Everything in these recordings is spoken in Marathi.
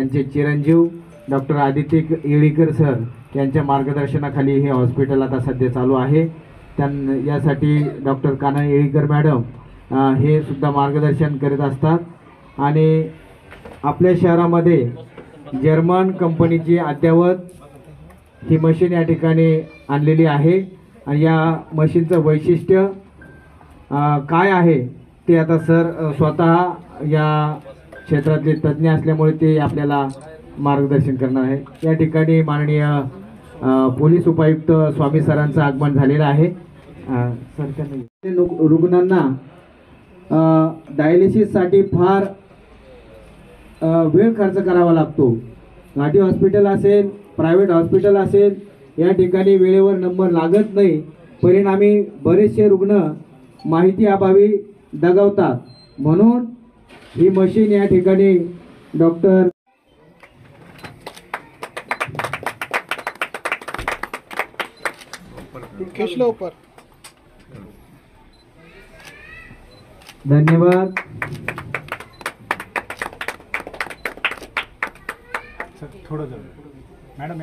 त्यांचे चिरंजीव डॉक्टर आदित्य येळीकर सर यांच्या मार्गदर्शनाखाली हे हॉस्पिटल आता सध्या चालू आहे। यासाठी डॉक्टर कान्हा येळीकर मॅडम हे सुद्धा मार्गदर्शन करीत असतात। आणि आपल्या शहरामध्ये जर्मन कंपनीची अद्ययावत ही मशीन या ठिकाणी आणलेली आहे आणि या मशीनचं वैशिष्ट्य काय आहे ते आता सर स्वतः या क्षेत्रातले तज्ज्ञ असल्यामुळे ते आपल्याला मार्गदर्शन करणार आहे। या ठिकाणी माननीय पोलीस उपायुक्त स्वामी सरांचं आगमन झालेलं आहे। रुग्णांना डायलिसिससाठी फार वेळ खर्च करावा लागतो। घाटी हॉस्पिटल असेल, प्रायव्हेट हॉस्पिटल असेल, या ठिकाणी वेळेवर नंबर लागत नाही। परिणामी बरेचसे रुग्ण माहिती अभावी दगावतात। म्हणून ही मशीन या ठिकाणी डॉक्टर धन्यवाद। थोड़ा मैडम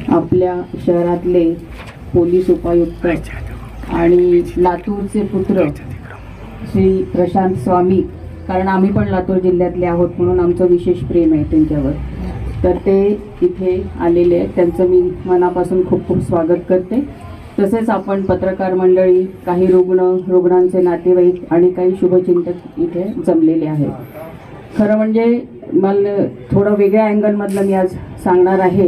आपल्या शहरातले पोलीस उपायुक्त आणि लातूरचे पुत्र श्री प्रशांत स्वामी, कारण आम्ही पण लातूर जिल्ह्यातले आहोत म्हणून आमचं विशेष प्रेम आहे त्यांच्यावर, तर ते इथे आलेले आहेत। त्यांचं मी मनापासून खूप खूप स्वागत करते। तसेच आपण पत्रकार मंडळी, काही रुग्णांचे नातेवाईक आणि काही शुभचिंतक इथे जमलेले आहेत। खरं म्हणजे मला थोडं वेगळ्या अँगलमधलं मी आज सांगणार आहे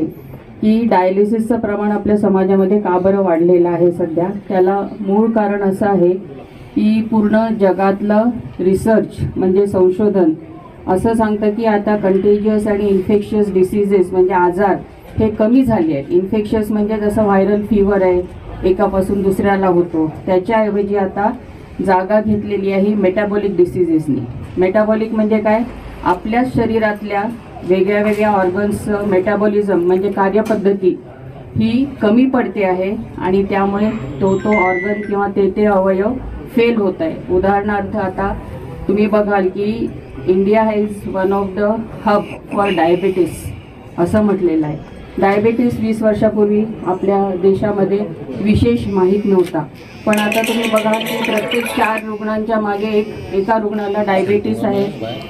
की डायलिसिसचं प्रमाण आपल्या समाजामध्ये का बरं वाढलेलं आहे सध्या। त्याला मूळ कारण असं आहे की पूर्ण जगातलं रिसर्च म्हणजे संशोधन असं सांगतं की आता कंटेजियस आणि इन्फेक्शियस डिसीजेस म्हणजे आजार हे कमी झाले आहेत। इन्फेक्शियस म्हणजे जसं व्हायरल फीवर आहे, एकापासून दुसऱ्याला होतो, त्याच्याऐवजी आता जागा घेतलेली आहे मेटाबॉलिक डिसीजेसनी। मेटाबॉलिक म्हणजे काय? आपल्या शरीरातल्या वेगळ्या वेगळ्या ऑर्गन्सचं मेटाबॉलिझम म्हणजे कार्यपद्धती ही कमी पडते आहे आणि त्यामुळे तो ऑर्गन किंवा ते अवयव फेल होत आहे। उदाहरणार्थ आता तुम्ही बघाल की India is one of the hub for diabetes असं म्हटलेलं आहे। डायबिटीस 20 वर्षापूर्वी आपल्या देशामध्ये विशेष माहीत नव्हता, पण आता तुम्ही बघा की प्रत्येक 4 रुग्णांच्या मागे एका रुग्णाला डायबिटीस आहे।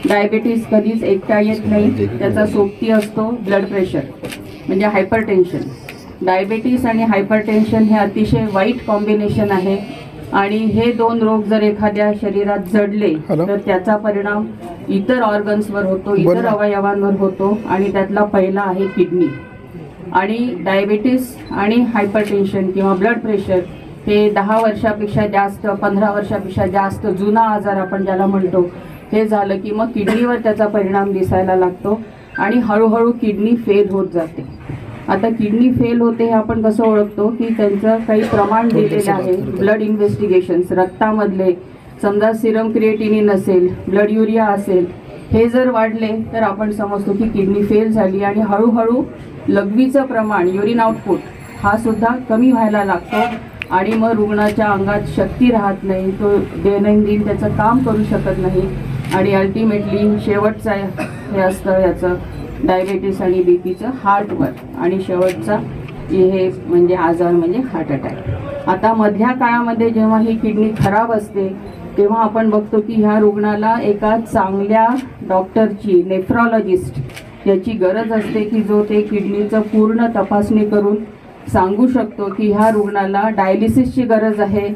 डायबिटीस कधीच एकटा येत नाही, त्याचा सोबती असतो ब्लड प्रेशर म्हणजे हायपरटेन्शन। डायबिटीस आणि हायपरटेन्शन हे अतिशय वाईट कॉम्बिनेशन आहे आणि हे 2 रोग जर एखाद्या शरीरात जडले तर त्याचा परिणाम इतर ऑर्गन्सवर होतो, इतर अवयवांवर होतो आणि त्यातला पहिला आहे किडनी। आणि डायबिटीस आणि हायपरटेन्शन किंवा ब्लड प्रेशर हे 10 वर्षापेक्षा जास्त, 15 वर्षापेक्षा जास्त जुना आजार आपण ज्याला म्हणतो, हे झालं की मग किडनीवर त्याचा परिणाम दिसायला लागतो आणि हळूहळू किडनी फेल होत जाते। आता किडनी फेल होते हे आपण कसं ओळखतो की त्यांचं काही प्रमाण दिलेलं आहे। ब्लड इन्व्हेस्टिगेशन्स, रक्तामधले समजा सिरम क्रिएटिनिन असेल, ब्लड युरिया असेल, हे जर वाढले तर आपण समजतो की किडनी फेल झाली आणि हळूहळू लघवीचं प्रमाण, युरिन आउटपुट हा सुद्धा कमी व्हायला लागतो आणि मग रुग्णाच्या अंगात शक्ती राहत नाही, तो दैनंदिन त्याचं काम करू शकत नाही आणि अल्टिमेटली शेवटचा हे असतं याचं डायबिटीस आणि बीपीचं हार्टवर आणि शेवटचा हे म्हणजे आजार म्हणजे हार्ट अटॅक। आता मधल्या काळामध्ये जेव्हा ही किडनी खराब असते तेव्हा आपण बघतो की ह्या रुग्णाला एका चांगल्या डॉक्टरची, नेफ्रॉलॉजिस्ट याची गरज असते की जो ते किडनीचं पूर्ण तपासणी करून सांगू शकतो की ह्या रुग्णाला डायलिसिसची गरज आहे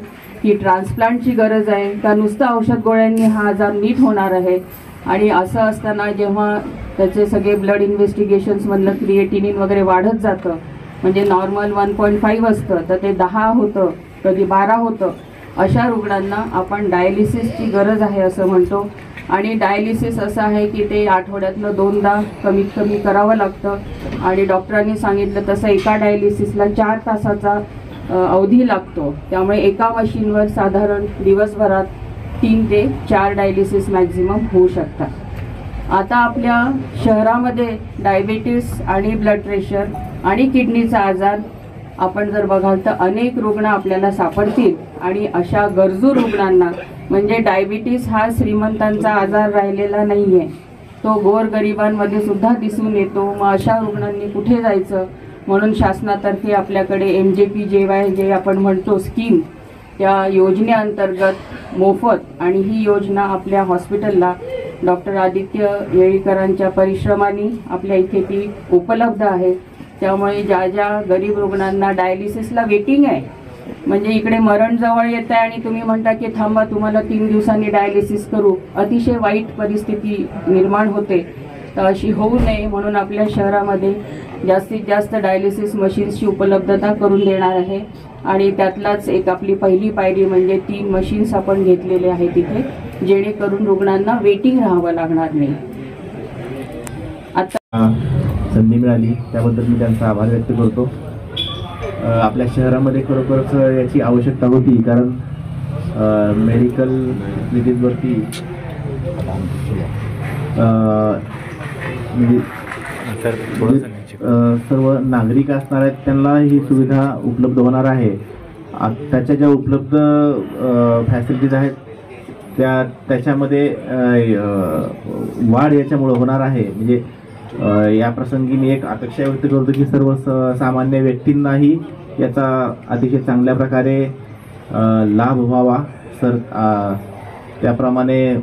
की ट्रान्सप्लांटची गरज आहे का नुसतं औषध गोळ्यांनी हा आजार नीट होणार आहे। आणि असं असताना जेव्हा त्याचे सगळे ब्लड इन्व्हेस्टिगेशन्समधलं क्रिएटिनिन वगैरे वाढत जातं, म्हणजे नॉर्मल 1.5 असतं तर ते 10 होतं, कधी 12 होतं, अशा रुग्णांना आपण डायलिसिसची गरज आहे असं म्हणतो। आणि डायलिसिस असं आहे की ते आठवड्यातनं 2दा कमीत कमी करावं लागतं आणि डॉक्टरांनी सांगितलं तसं एका डायलिसिसला 4 तासाचा अवधी लागतो। त्यामुळे एका मशीनवर साधारण दिवसभरात 3 ते 4 डायलिसिस मॅक्झिमम होऊ शकतात। आता आपल्या शहरामध्ये डायबिटीस आणि ब्लड प्रेशर आणि किडनीचा आजार आपण जर बघाल तर अनेक रुग्ण आपल्याला सापडतील आणि अशा गरजू रुग्णांना, म्हणजे डायबिटीस हा श्रीमंतांचा आजार राहिलेला नाही आहे, तो गोरगरिबांमध्ये सुद्धा दिसून येतो. मग अशा रुग्णांनी कुठे जायचं, म्हणून शासनातर्फे आपल्याकडे MJPJY जे आपण म्हणतो स्कीम, त्या योजनेअंतर्गत मोफत, आणि ही योजना आपल्या हॉस्पिटलला डॉक्टर आदित्य येळीकरांच्या परिश्रमाने आपल्या इथे ती उपलब्ध आहे. त्यामुळे ज्या ज्या गरीब रुग्णांना डायलिसिसला वेटिंग आहे, म्हणजे इकडे मरण जवळ येत आहे आणि तुम्ही म्हणता की थांबा तुम्हाला 3 दिवसांनी डायलिसिस करू, अतिशय वाईट परिस्थिती निर्माण होते. तर अशी होऊ नये म्हणून आपल्या शहरामध्ये जास्तीत जास्त डायलिसिस मशीन्सची उपलब्धता करून देणार आहे. आणि त्यातलाच एक आपली पहिली पायरी म्हणजे 3 मशीन्स आपण घेतलेले आहेत तिथे, जेणेकरून रुग्णांना वेटिंग राहावं लागणार नाही. आता संधी मिळाली त्याबद्दल मी त्यांचा आभार व्यक्त करतो. आपल्या शहरामध्ये खरोखरच याची आवश्यकता होती, कारण मेडिकल विजिटवरती सर्व नागरिक असणार आहेत त्यांना ही सुविधा उपलब्ध होणार आहे. त्याच्या ज्या उपलब्ध फॅसिलिटीज आहेत त्याच्यामध्ये वाढ याच्यामुळे होणार आहे. म्हणजे या प्रसंगी मी एक अपेक्षा व्यक्त करतो की सर्व सामान्य व्यक्तींनाही याचा अतिशय चांगल्या प्रकारे लाभ व्हावा. त्याप्रमाणे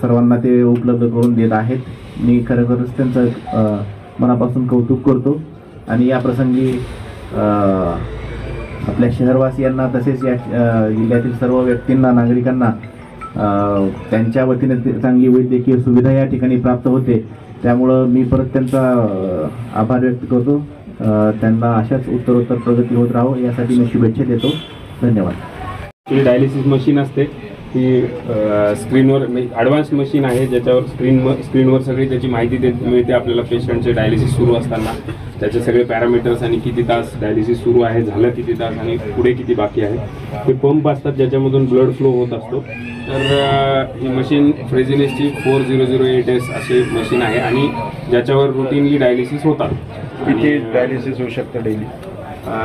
सर्वांना ते उपलब्ध करून देत आहेत. मी खरोखरच त्यांचं मनापासून कौतुक करतो. आणि या प्रसंगी आपल्या शहरवासियांना तसेच या जिल्ह्यातील सर्व व्यक्तींना, नागरिकांना त्यांच्या वतीने चांगली वैद्यकीय सुविधा या ठिकाणी प्राप्त होते. त्यामुळं मी परत त्यांचा आभार व्यक्त करतो. त्यांना अशाच उत्तरोत्तर प्रगती होत राहो यासाठी मी शुभेच्छा देतो. धन्यवाद. ही डायलिसिस मशीन असते ती स्क्रीनवर ॲडव्हान्स मशीन आहे, ज्याच्यावर स्क्रीनवर सगळी त्याची माहिती मिळते आपल्याला. पेशंटचे डायलिसिस सुरू असताना त्याचे सगळे पॅरामीटर्स आणि किती तास डायलिसिस सुरू आहे, झालं किती तास आणि पुढे किती बाकी आहे. हे पंप असतात ज्याच्यामधून ब्लड फ्लो होत असतो. तर ही मशीन फ्रेझिनेसची 4008S अशी मशीन आहे आणि ज्याच्यावर रुटीनली डायलिसिस होतात. किती डायलिसिस होऊ शकतं डेली?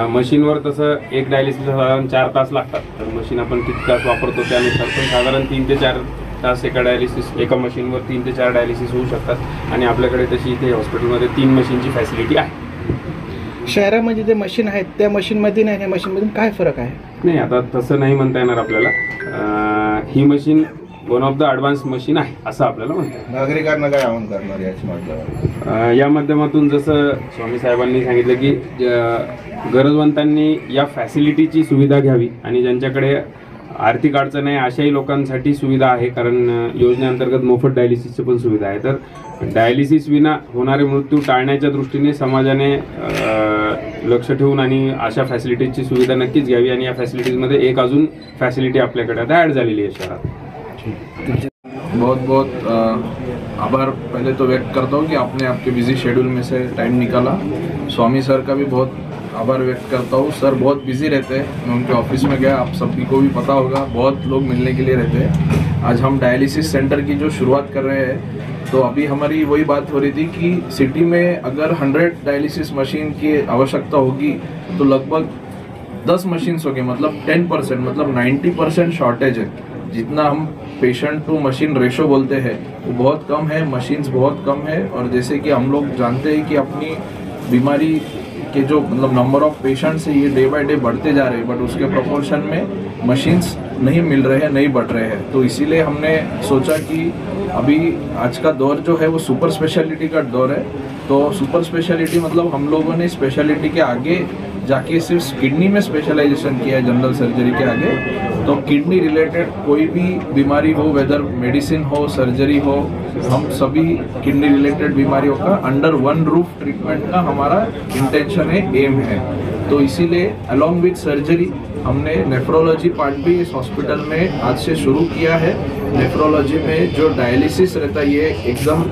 मशीनवर तसं एक डायलिसिस साधारण 4 तास लागतात. तर मशीन आपण किती तास वापरतो त्यानुसार, पण साधारण 3 ते 4 तास एका मशीनवर 3 ते 4 डायलिसिस होऊ शकतात. आणि आपल्याकडे तशी इथे हॉस्पिटलमध्ये 3 मशीनची फॅसिलिटी आहे. शहरामध्ये जे मशीन आहेत त्या मशीनमध्ये नाही, त्या मशीनमधून काय फरक आहे? नाही, आता तसं नाही म्हणता येणार आपल्याला. ही machine one of the advance machine आहे असं आपल्याला म्हणतात. नागरिकांना काय आवाहन करणार याची म्हटलं? या माध्यमातून जसं स्वामी साहेबांनी सांगितलं की गरजवंतांनी या फॅसिलिटीची सुविधा घ्यावी आणि ज्यांच्याकडे आर्थिक अडचण आहे अशाही लोकांसाठी सुविधा आहे, कारण योजनेअंतर्गत मोफत डायलिसिसची पण सुविधा आहे. तर डायलिसिस विना होणारे मृत्यू टाळण्याच्या दृष्टीने समाजाने लक्ष ठेवून आणि अशा फॅसिलिटीजची सुविधा नक्कीच घ्यावी. आणि या फॅसिलिटीजमध्ये एक अजून फॅसिलिटी आपल्याकडे आता ॲड झालेली आहे शहरात. बहुत बहुत आभार पहले तो व्यक्त करता हूँ कि आपने आपके बिजी शेड्यूल में से टाइम निकाला. स्वामी सर का भी बहुत आभार व्यक्त करता हूँ. सर बहुत बिजी रहते हैं. मैं उनके ऑफिस में गया, आप सभी को भी पता होगा, बहुत लोग मिलने के लिए रहते हैं. आज हम डायलिसिस सेंटर की जो शुरुआत कर रहे हैं, तो अभी हमारी वही बात हो रही थी कि सिटी में अगर 100 डायलिसिस मशीन की आवश्यकता होगी तो लगभग 10 मशीन्स होगी, मतलब 10%, मतलब 90% शॉर्टेज है. जितना हम पेशेंट टू मशीन रेशो बोलते हैं वो बहुत कम है, मशीन्स बहुत कम है. और जैसे कि हम लोग जानते हैं कि अपनी बीमारी के जो मतलब नंबर ऑफ पेशेंट्स है ये डे बाय डे बढ़ते जा रहे हैं, बट उसके प्रोपोर्शन में मशीन्स नहीं मिल रहे हैं, नहीं बढ़ रहे हैं. तो इसीलिए हमने सोचा कि अभी आज का दौर जो है वो सुपर स्पेशलिटी का दौर है. तो सुपर स्पेशलिटी मतलब हम लोगों ने स्पेशलिटी के आगे जाके सिर्फ किडनी में स्पेशलाइजेशन किया है, जनरल सर्जरी के आगे. तो किडनी रिलेटेड कोई भी बीमारी हो, वेदर मेडिसिन हो, सर्जरी हो, हम सभी किडनी रिलेटेड बीमारियों का अंडर वन रूफ ट्रीटमेंट का हमारा इंटेंशन है, एम है. तो इसीलिए अलॉन्ग विथ सर्जरी हमने नेफ्रोलॉजी पार्ट भी इस हॉस्पिटल में आज से शुरू किया है. नेफ्रोलॉजी में जो डायलिसिस रहता है ये एकदम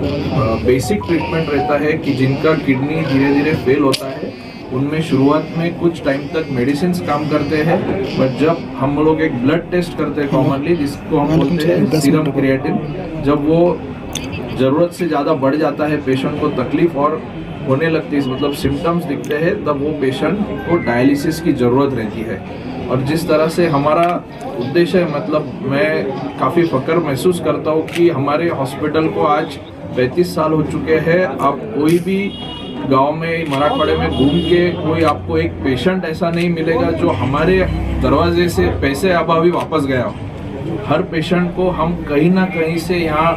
बेसिक ट्रीटमेंट रहता है कि जिनका किडनी धीरे धीरे फेल होता है उनमें शुरुआत में कुछ टाइम तक मेडिसिन काम करते हैं. बट जब हम लोग एक ब्लड टेस्ट करते हैं कॉमनली, जिसको हम बोलते हैं सीरम क्रिएटिन, जब वो ज़रूरत से ज़्यादा बढ़ जाता है, पेशेंट को तकलीफ और होने लगती है, मतलब सिम्टम्स दिखते हैं, तब वो पेशेंट को डायलिसिस की ज़रूरत रहती है। और जिस तरह से हमारा उद्देश्य है, मतलब मैं काफ़ी फ़ख्र महसूस करता हूँ कि हमारे हॉस्पिटल को आज 35 साल हो चुके हैं। आप कोई भी गांव में, मराठवाड़े में घूम के कोई आपको एक पेशेंट ऐसा नहीं मिलेगा जो हमारे दरवाजे से पैसे अभावी वापस गया हो। हर पेशेंट को हम कहीं ना कहीं से यहाँ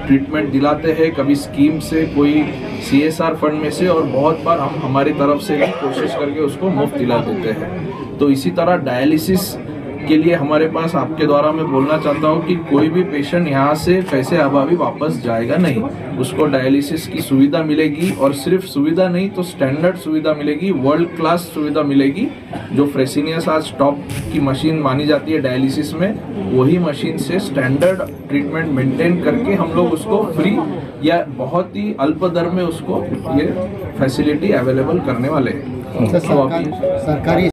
ट्रीटमेंट दिलाते हैं, कभी स्कीम से, कोई CSR फंड में से, और बहुत बार हम हमारी तरफ से भी कोशिश करके उसको मुफ्त दिला देते हैं। तो इसी तरह डायलिसिस के लिए हमारे पास आपके द्वारा मैं बोलना चाहता हूँ कि कोई भी पेशेंट यहाँ से पैसे अभावी वापस जाएगा नहीं, उसको डायलिसिस की सुविधा मिलेगी, और सिर्फ सुविधा नहीं तो स्टैंडर्ड सुविधा मिलेगी, वर्ल्ड क्लास सुविधा मिलेगी। जो फ्रेसिनियस आज टॉप की मशीन मानी जाती है डायलिसिस में, वही मशीन से स्टैंडर्ड ट्रीटमेंट मेंटेन करके हम लोग उसको फ्री या बहुत ही अल्प दर में उसको ये फैसिलिटी अवेलेबल करने वाले हैं। सरकारी